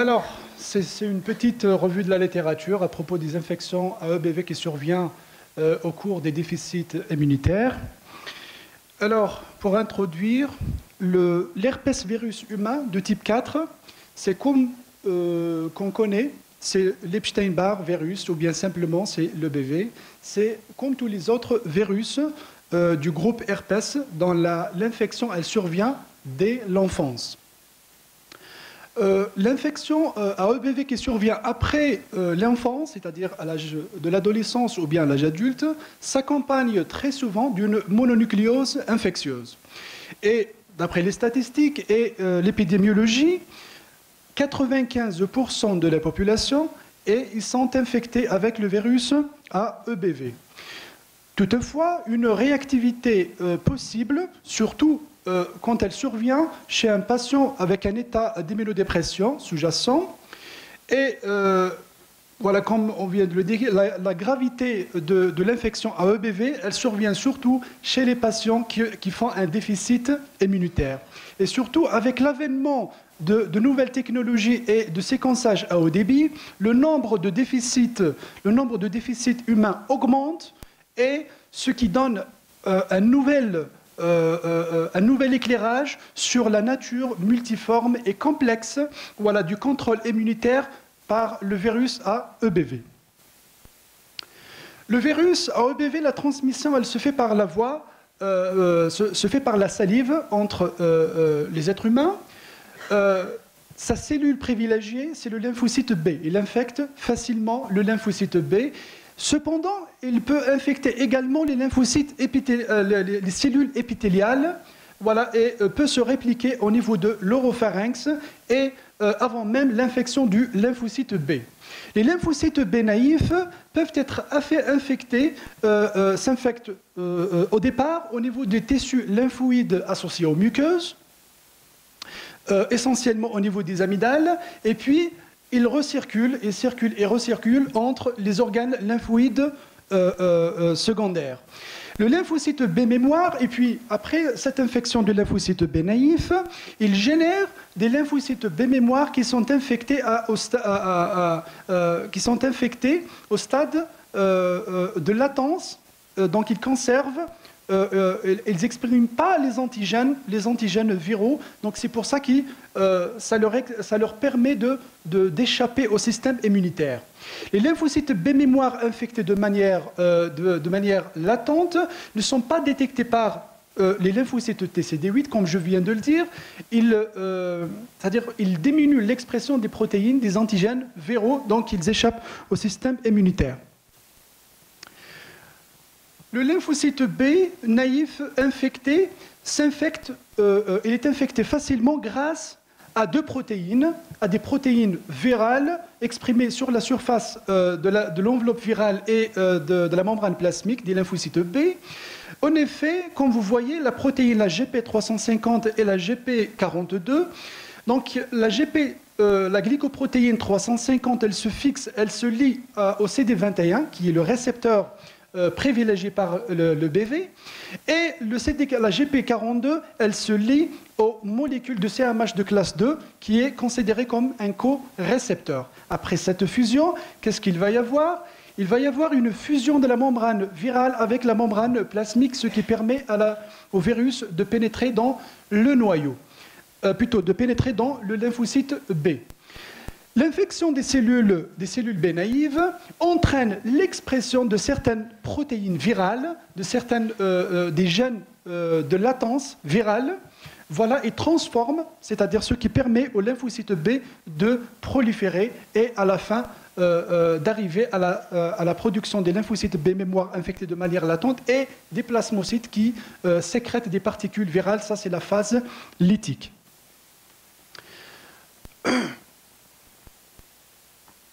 Alors, c'est une petite revue de la littérature à propos des infections à EBV qui survient au cours des déficits immunitaires. Alors, pour introduire, l'herpès virus humain de type 4, c'est comme qu'on connaît, c'est l'Epstein-Barr virus, ou bien simplement c'est l'EBV. C'est comme tous les autres virus du groupe herpès, dont l'infection elle survient dès l'enfance. L'infection à EBV qui survient après l'enfance, c'est-à-dire à l'âge de l'adolescence ou bien à l'âge adulte, s'accompagne très souvent d'une mononucléose infectieuse. Et d'après les statistiques et l'épidémiologie, 95% de la population ils sont infectés avec le virus à EBV. Toutefois, une réactivité possible, surtout quand elle survient chez un patient avec un état d'immunodépression sous-jacent. Et voilà, comme on vient de le dire, la gravité de l'infection à EBV, elle survient surtout chez les patients qui font un déficit immunitaire. Et surtout, avec l'avènement de nouvelles technologies et de séquençage à haut débit, le nombre de déficits humains augmente, et ce qui donne un nouvel éclairage sur la nature multiforme et complexe du contrôle immunitaire par le virus à EBV. Le virus à EBV, la transmission, elle se fait par la voie, se fait par la salive entre les êtres humains. Sa cellule privilégiée, c'est le lymphocyte B. Il infecte facilement le lymphocyte B. Cependant, il peut infecter également les lymphocytes, les cellules épithéliales, et peut se répliquer au niveau de l'oropharynx et avant même l'infection du lymphocyte B. Les lymphocytes B naïfs peuvent être infectés, s'infectent au départ au niveau des tissus lymphoïdes associés aux muqueuses, essentiellement au niveau des amygdales, et puis il recircule, et circule et recircule entre les organes lymphoïdes secondaires. Le lymphocyte B mémoire, et puis après cette infection du lymphocyte B naïf, il génère des lymphocytes B mémoire qui sont infectés au stade de latence, donc ils conservent. Ils n'expriment pas les antigènes viraux, donc c'est pour ça que ça leur permet d'échapper au système immunitaire. Les lymphocytes B mémoire infectés de manière latente ne sont pas détectés par les lymphocytes TCD8, comme je viens de le dire. C'est-à-dire qu'ils diminuent l'expression des protéines, des antigènes viraux, donc ils échappent au système immunitaire. Le lymphocyte B naïf infecté il est infecté facilement grâce à des protéines virales exprimées sur la surface de l'enveloppe virale et de la membrane plasmique des lymphocytes B. En effet, comme vous voyez, la protéine, la GP350 et la GP42, donc la glycoprotéine 350, elle se lie au CD21, qui est le récepteur privilégié par le BV, et la GP42, elle se lie aux molécules de CMH de classe 2, qui est considéré comme un co-récepteur. Après cette fusion, qu'est-ce qu'il va y avoir? Il va y avoir une fusion de la membrane virale avec la membrane plasmique, ce qui permet au virus de pénétrer dans le noyau, de pénétrer dans le lymphocyte B. L'infection des cellules B naïves entraîne l'expression de certaines protéines virales, des gènes de latence virale, et transforme, c'est-à-dire ce qui permet au lymphocyte B de proliférer et à la fin d'arriver à la production des lymphocytes B mémoire infectés de manière latente et des plasmocytes qui sécrètent des particules virales. Ça, c'est la phase lytique.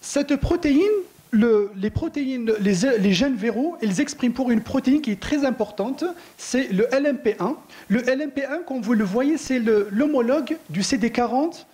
Cette protéine, les gènes viraux, ils expriment pour une protéine qui est très importante, c'est le LMP1. Le LMP1, comme vous le voyez, c'est l'homologue du CD40,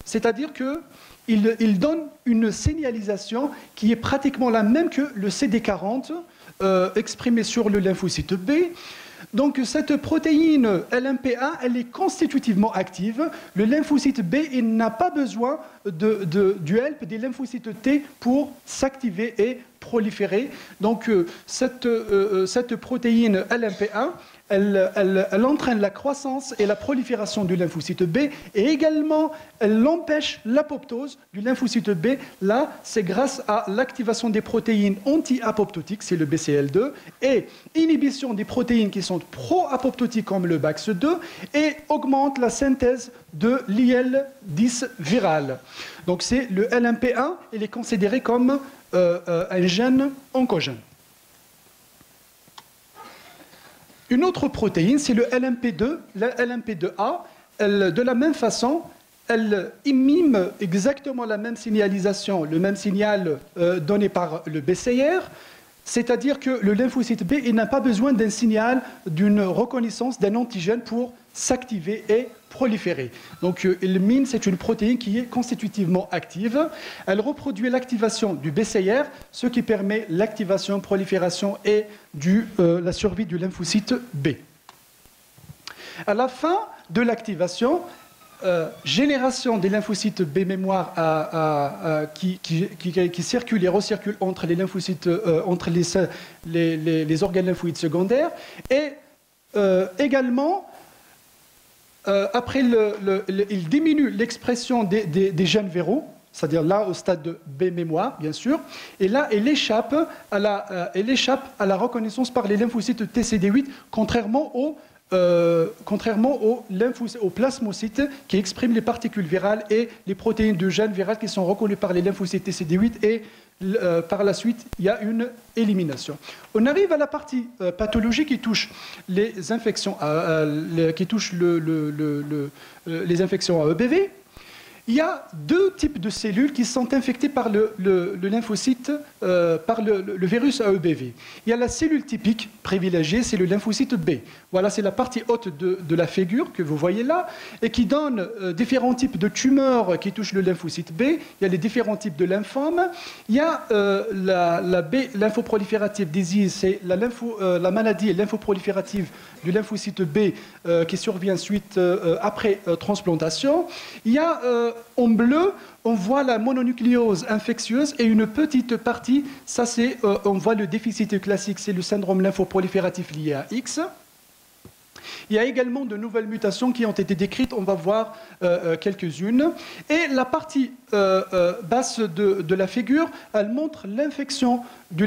c'est-à-dire qu'il donne une signalisation qui est pratiquement la même que le CD40 exprimé sur le lymphocyte B. Donc cette protéine LMP1, elle est constitutivement active. Le lymphocyte B, il n'a pas besoin du help des lymphocytes T pour s'activer et proliférer. Donc cette protéine LMP1, elle entraîne la croissance et la prolifération du lymphocyte B et également elle empêche l'apoptose du lymphocyte B. Là, c'est grâce à l'activation des protéines anti-apoptotiques, c'est le BCL2, et inhibition des protéines qui sont pro-apoptotiques comme le BAX2 et augmente la synthèse de l'IL-10 viral. Donc c'est le LMP1, il est considéré comme un gène oncogène. Une autre protéine, c'est le LMP2, la LMP2A. De la même façon, elle mime exactement la même signalisation, le même signal donné par le BCR, c'est-à-dire que le lymphocyte B n'a pas besoin d'un signal, d'une reconnaissance d'un antigène pour s'activer et proliférer. Donc il mime, c'est une protéine qui est constitutivement active. Elle reproduit l'activation du BCR, ce qui permet l'activation, prolifération et la survie du lymphocyte B. À la fin de l'activation, génération des lymphocytes B mémoire qui circulent et recirculent entre les lymphocytes, entre les organes lymphoïdes secondaires, et également après, il diminue l'expression des gènes viraux, c'est-à-dire là au stade de B mémoire, bien sûr, et là, elle échappe à la reconnaissance par les lymphocytes TCD8, contrairement aux plasmocytes qui expriment les particules virales et les protéines de gènes virales qui sont reconnues par les lymphocytes TCD8 et par la suite, il y a une élimination. On arrive à la partie pathologie qui touche les infections, les infections à EBV. Il y a deux types de cellules qui sont infectées par le lymphocyte, par le virus AEBV. Il y a la cellule typique privilégiée, c'est le lymphocyte B. Voilà, c'est la partie haute de la figure que vous voyez là, et qui donne différents types de tumeurs qui touchent le lymphocyte B. Il y a les différents types de lymphomes. Il y a la B lymphoproliférative disease, c'est la maladie lymphoproliférative du lymphocyte B qui survient ensuite après transplantation. Il y a en bleu, on voit la mononucléose infectieuse et une petite partie, ça c'est, on voit le déficit classique, c'est le syndrome lymphoprolifératif lié à X. Il y a également de nouvelles mutations qui ont été décrites, on va voir quelques-unes. Et la partie basse de la figure, elle montre l'infection de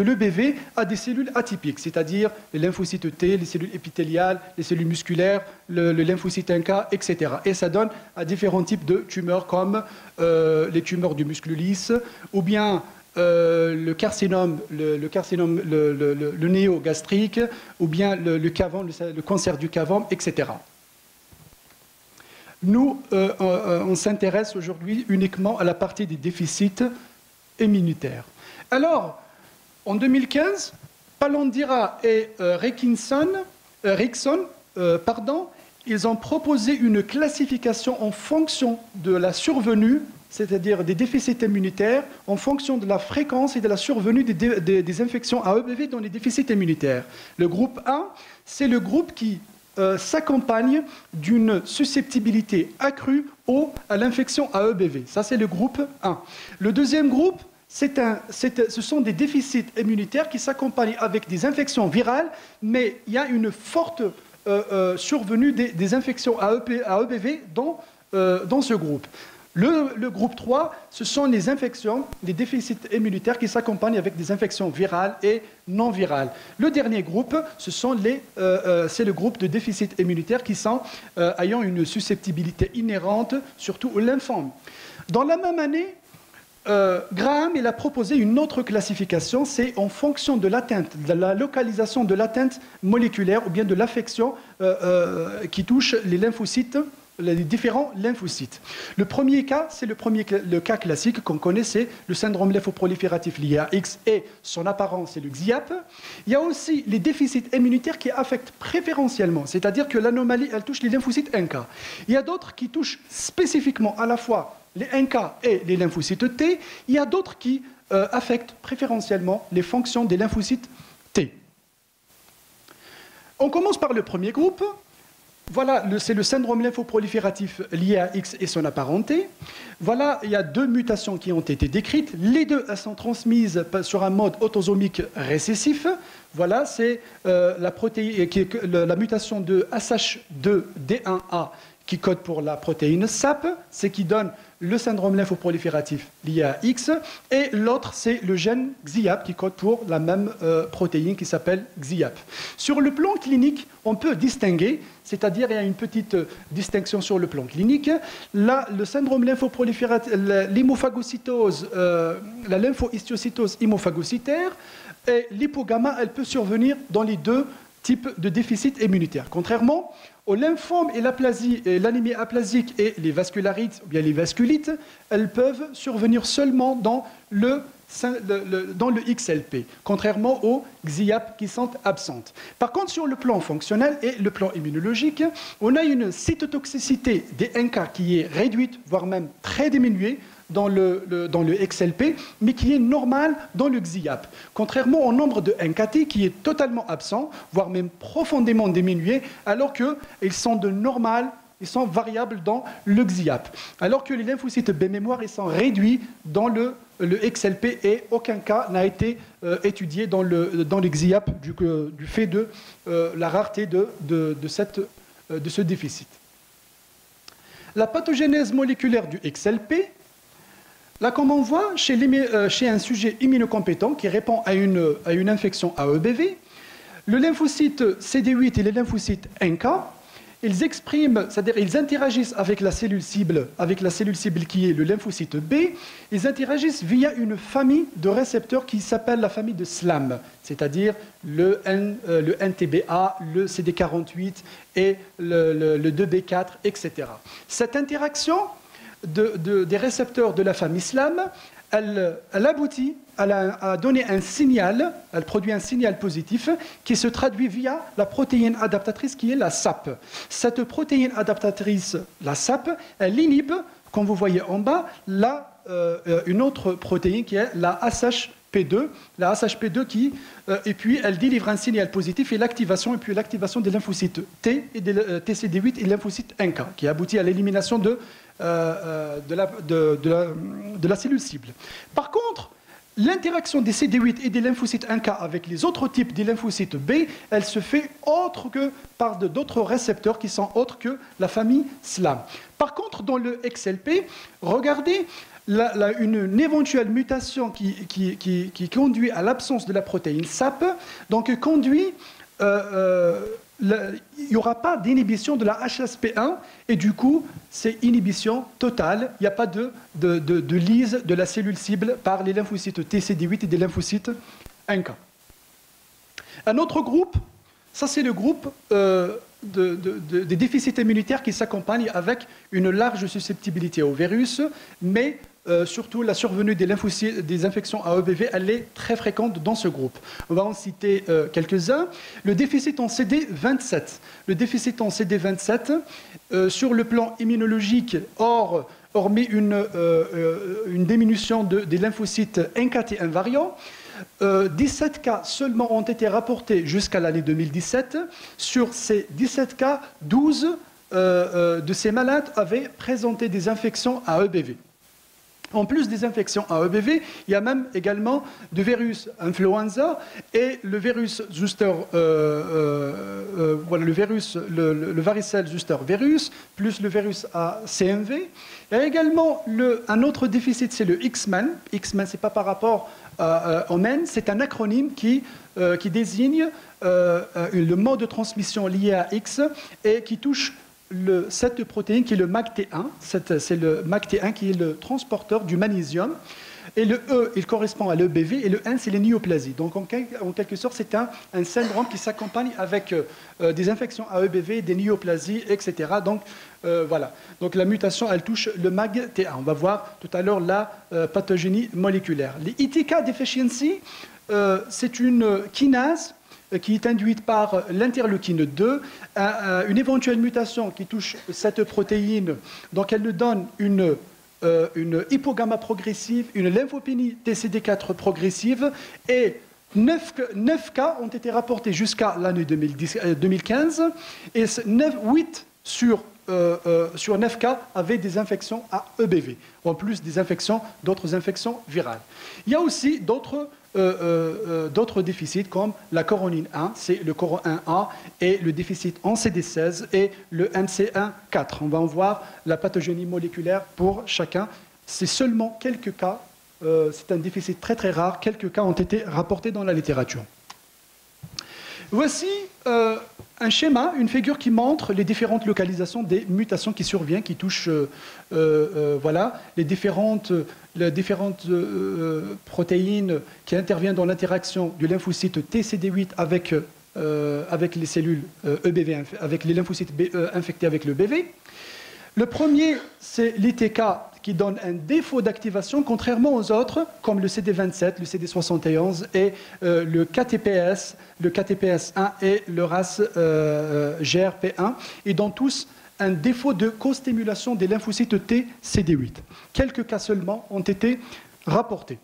l'EBV à des cellules atypiques, c'est-à-dire les lymphocytes T, les cellules épithéliales, les cellules musculaires, le lymphocyte NK, etc. Et ça donne à différents types de tumeurs comme les tumeurs du muscle lisse ou bien le carcinome, le néogastrique, ou bien le cancer du cavum, etc. Nous, on s'intéresse aujourd'hui uniquement à la partie des déficits immunitaires. Alors, en 2015, Palandira et Rickson, ils ont proposé une classification en fonction de la survenue, c'est-à-dire des déficits immunitaires, en fonction de la fréquence et de la survenue des infections à EBV dans les déficits immunitaires. Le groupe 1, c'est le groupe qui s'accompagne d'une susceptibilité accrue à l'infection à EBV. Ça, c'est le groupe 1. Le deuxième groupe, ce sont des déficits immunitaires qui s'accompagnent avec des infections virales, mais il y a une forte survenue des infections à EBV dans ce groupe. Le groupe 3, ce sont les infections, les déficits immunitaires qui s'accompagnent avec des infections virales et non virales. Le dernier groupe, c'est le groupe de déficits immunitaires qui sont ayant une susceptibilité inhérente, surtout au lymphome. Dans la même année, Graham il a proposé une autre classification, c'est en fonction de l'atteinte, de la localisation de l'atteinte moléculaire ou bien de l'affection qui touche les lymphocytes, les différents lymphocytes. Le premier cas, c'est le cas classique qu'on connaît, c'est le syndrome lymphoprolifératif lié à X et son apparence, c'est le XIAP. Il y a aussi les déficits immunitaires qui affectent préférentiellement, c'est-à-dire que l'anomalie, elle touche les lymphocytes NK. Il y a d'autres qui touchent spécifiquement à la fois les NK et les lymphocytes T. Il y a d'autres qui affectent préférentiellement les fonctions des lymphocytes T. On commence par le premier groupe. Voilà, c'est le syndrome lymphoprolifératif lié à X et son apparenté. Voilà, il y a 2 mutations qui ont été décrites. Les deux, elles sont transmises sur un mode autosomique récessif. Voilà, c'est la mutation de SH2D1A qui code pour la protéine SAP, c'est qui donne le syndrome lymphoprolifératif lié à X, et l'autre, c'est le gène XIAP qui code pour la même protéine qui s'appelle XIAP. Sur le plan clinique, on peut distinguer, c'est-à-dire il y a une petite distinction sur le plan clinique. Là, le syndrome lymphoprolifératif, l'hémophagocytose, la lymphohistiocytose hémophagocytaire, et l'hypogamma, elle peut survenir dans les 2 types de déficits immunitaires. Contrairement au lymphome et l'aplasie, l'anémie aplasique et les vascularites, ou bien les vasculites, elles peuvent survenir seulement dans le XLP, contrairement aux XIAP qui sont absentes. Par contre, sur le plan fonctionnel et le plan immunologique, on a une cytotoxicité des NK qui est réduite, voire même très diminuée, dans le XLP, mais qui est normal dans le XIAP. Contrairement au nombre de NKT qui est totalement absent, voire même profondément diminué, alors qu'ils sont de normal, ils sont variables dans le XIAP. Alors que les lymphocytes B mémoire, ils sont réduits dans le XLP et aucun cas n'a été étudié dans le XIAP du fait de la rareté de ce déficit. La pathogénèse moléculaire du XLP, là, comme on voit, chez un sujet immunocompétent qui répond à une infection AEBV, le lymphocyte CD8 et les lymphocytes NK, ils expriment, c'est-à-dire ils interagissent avec la cellule cible qui est le lymphocyte B, ils interagissent via une famille de récepteurs qui s'appelle la famille de SLAM, c'est-à-dire le NTBA, le CD48 et le 2B4, etc. Cette interaction des récepteurs de la famille SLAM, elle aboutit à donner un signal, elle produit un signal positif qui se traduit via la protéine adaptatrice qui est la SAP. Cette protéine adaptatrice, la SAP, elle inhibe, comme vous voyez en bas, une autre protéine qui est la SHP2, et puis elle délivre un signal positif et l'activation des lymphocytes T et des TCD8 et lymphocytes NK, qui aboutit à l'élimination de la cellule cible. Par contre, l'interaction des CD8 et des lymphocytes NK avec les autres types des lymphocytes B, elle se fait autre que par d'autres récepteurs qui sont autres que la famille SLAM. Par contre, dans le XLP, regardez une éventuelle mutation qui conduit à l'absence de la protéine SAP, donc conduit il n'y aura pas d'inhibition de la HSP1 et du coup, c'est inhibition totale. Il n'y a pas de lyse de la cellule cible par les lymphocytes TCD8 et des lymphocytes NK. Un autre groupe, ça c'est le groupe des déficits immunitaires qui s'accompagnent avec une large susceptibilité au virus, mais surtout la survenue des infections AEBV, elle est très fréquente dans ce groupe. On va en citer quelques-uns. Le déficit en CD27. Le déficit en CD27, sur le plan immunologique, hormis une diminution des lymphocytes NKT invariants, 17 cas seulement ont été rapportés jusqu'à l'année 2017. Sur ces 17 cas, 12 de ces malades avaient présenté des infections AEBV. En plus des infections AEBV, il y a même également du virus influenza et le virus zoster, le varicelle zoster virus, plus le virus CMV. Il y a également un autre déficit, c'est le X-Men. X-Men, ce n'est pas par rapport au MEN, c'est un acronyme qui désigne le mode de transmission lié à X et qui touche cette protéine qui est le MAGT1, c'est le MAGT1 qui est le transporteur du magnésium, et le E, il correspond à l'EBV, et le N, c'est les néoplasies. Donc, en quelque sorte, c'est un syndrome qui s'accompagne avec des infections AEBV, des néoplasies, etc. Donc, voilà. Donc, la mutation, elle touche le MAGT1. On va voir tout à l'heure la pathogénie moléculaire. Les ITK deficiency, c'est une kinase qui est induite par l'interleukine 2, une éventuelle mutation qui touche cette protéine, donc elle nous donne une hypogamma progressive, une lymphopénie TCD4 progressive et 9 cas ont été rapportés jusqu'à l'année 2015 et 8 sur 9 cas avaient des infections à EBV, en plus des infections, d'autres infections virales. Il y a aussi d'autres déficits comme la coronine 1, c'est le coron 1A, et le déficit en CD16 et le MC1-4. On va en voir la pathogénie moléculaire pour chacun. C'est seulement quelques cas, c'est un déficit très très rare, quelques cas ont été rapportés dans la littérature. Voici un schéma, une figure qui montre les différentes localisations des mutations qui surviennent, qui touchent voilà, les différentes protéines qui interviennent dans l'interaction du lymphocyte TCD8 avec les cellules EBV, avec les lymphocytes infectés avec le BV. Le premier, c'est l'ITK qui donne un défaut d'activation, contrairement aux autres, comme le CD27, le CD71 et le KTPS1 et le RAS GRP1. Ils donnent tous un défaut de co-stimulation des lymphocytes T CD8. Quelques cas seulement ont été rapportés.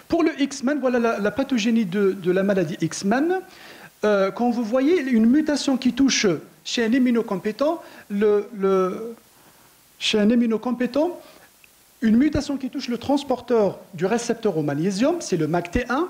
Pour le X-Men, voilà la pathogénie de la maladie X-Men. Quand vous voyez une mutation qui touche chez un immunocompétent, chez un immunocompétent, une mutation qui touche le transporteur du récepteur au magnésium, c'est le MACT1.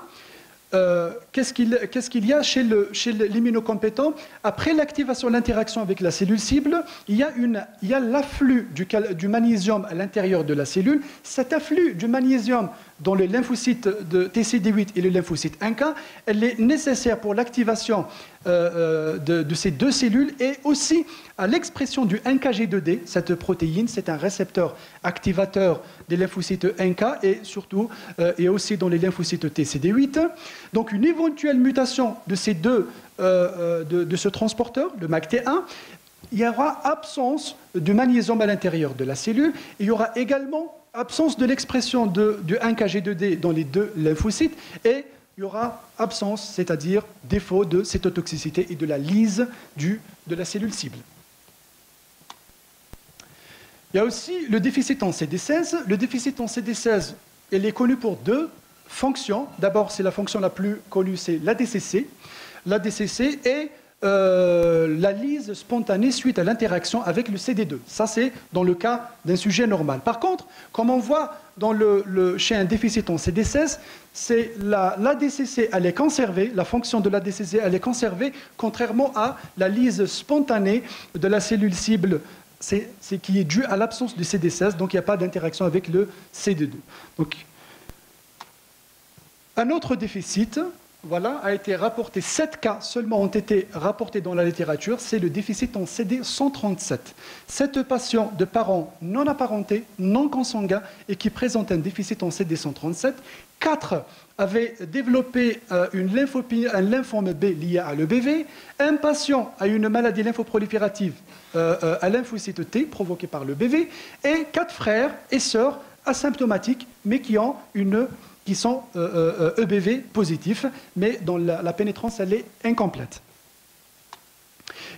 Qu'est-ce qu'il y a chez l'immunocompétent? Après l'activation de l'interaction avec la cellule cible, il y a l'afflux du magnésium à l'intérieur de la cellule. Cet afflux du magnésium dans le lymphocyte de TCD8 et le lymphocyte NK, elle est nécessaire pour l'activation de ces deux cellules et aussi à l'expression du NKG2D. Cette protéine, c'est un récepteur activateur des lymphocytes NK et surtout et aussi dans les lymphocytes TCD8. Donc une éventuelle mutation de ces deux, de ce transporteur, le MACT1, il y aura absence de magnésium à l'intérieur de la cellule. Et il y aura également absence de l'expression du NKG2D dans les deux lymphocytes et il y aura absence, c'est-à-dire défaut de cytotoxicité et de la lyse de la cellule cible. Il y a aussi le déficit en CD16. Le déficit en CD16, il est connu pour deux fonctions. D'abord, c'est la fonction la plus connue, c'est l'ADCC. L'ADCC est la lyse spontanée suite à l'interaction avec le CD2. Ça, c'est dans le cas d'un sujet normal. Par contre, comme on voit chez un déficit en CD16, c'est l'ADCC, elle est conservée, la fonction de l'ADCC, elle est conservée, contrairement à la lyse spontanée de la cellule cible, c'est qui est due à l'absence du CD16, donc il n'y a pas d'interaction avec le CD2. Donc, un autre déficit, voilà, a été rapporté, 7 cas seulement ont été rapportés dans la littérature, c'est le déficit en CD137. 7 patients de parents non apparentés, non consanguins et qui présentent un déficit en CD137. 4 avaient développé un lymphome B lié à l'EBV. Un patient a une maladie lymphoproliférative à lymphocyte T provoquée par l'EBV. Et 4 frères et sœurs asymptomatiques mais qui sont EBV positifs, mais dont la pénétrance elle est incomplète.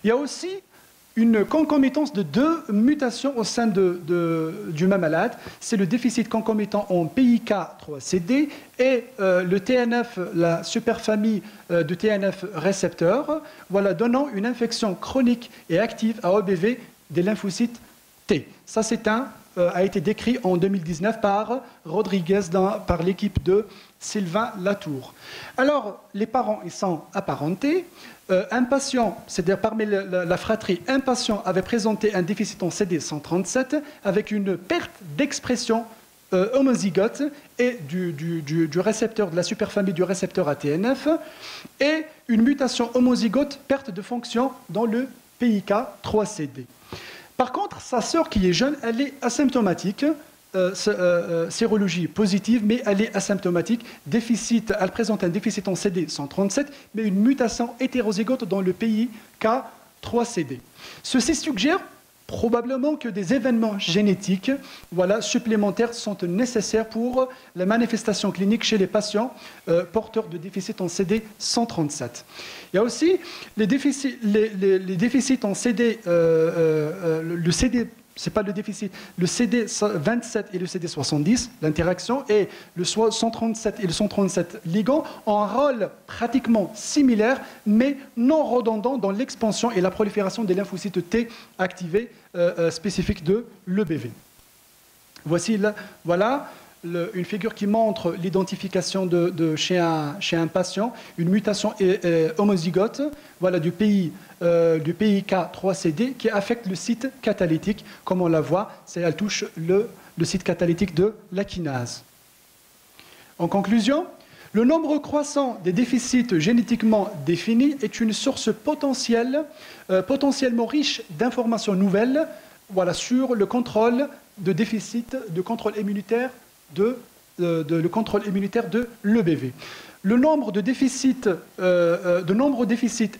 Il y a aussi une concomitance de 2 mutations au sein du même malade. C'est le déficit concomitant en PIK3CD et le TNF, la superfamille de TNF récepteurs, voilà, donnant une infection chronique et active à EBV des lymphocytes T. Ça, a été décrit en 2019 par Rodriguez, par l'équipe de Sylvain Latour. Alors, les parents, ils sont apparentés. Un patient, c'est-à-dire parmi la fratrie, un patient avait présenté un déficit en CD137 avec une perte d'expression homozygote et du récepteur, de la superfamille du récepteur ATNF, et une mutation homozygote, perte de fonction dans le PIK3CD. Par contre, sa sœur qui est jeune, elle est asymptomatique, sérologie positive, mais elle est asymptomatique. Elle présente un déficit en CD137, mais une mutation hétérozygote dans le PIK3CD. Ceci suggère probablement que des événements génétiques supplémentaires sont nécessaires pour la manifestation clinique chez les patients porteurs de déficit en CD137. Il y a aussi les déficits en CD, le CD c'est pas le déficit. Le CD27 et le CD70, l'interaction, et le 137 et le 137 ligand ont un rôle pratiquement similaire, mais non redondant dans l'expansion et la prolifération des lymphocytes T activés spécifiques de l'EBV. Voici voilà une figure qui montre l'identification chez un patient, une mutation homozygote, voilà, du PIK3CD qui affecte le site catalytique, comme on la voit, elle touche le site catalytique de la kinase. En conclusion, le nombre croissant des déficits génétiquement définis est une source potentiellement riche d'informations nouvelles, voilà, sur le contrôle de déficit de contrôle immunitaire de l'EBV. Le nombre de déficits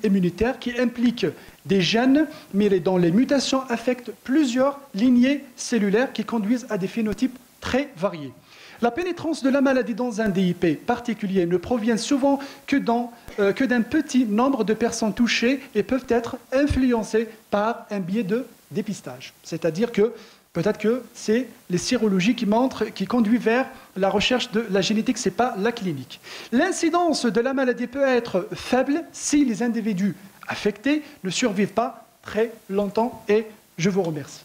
immunitaires qui impliquent des gènes, mais dont les mutations affectent plusieurs lignées cellulaires qui conduisent à des phénotypes très variés. La pénétrance de la maladie dans un DIP particulier ne provient souvent que d'un petit nombre de personnes touchées et peuvent être influencées par un biais de dépistage. C'est-à-dire que peut-être que c'est les sérologies qui conduisent vers la recherche de la génétique, ce n'est pas la clinique. L'incidence de la maladie peut être faible si les individus affectés ne survivent pas très longtemps, et je vous remercie.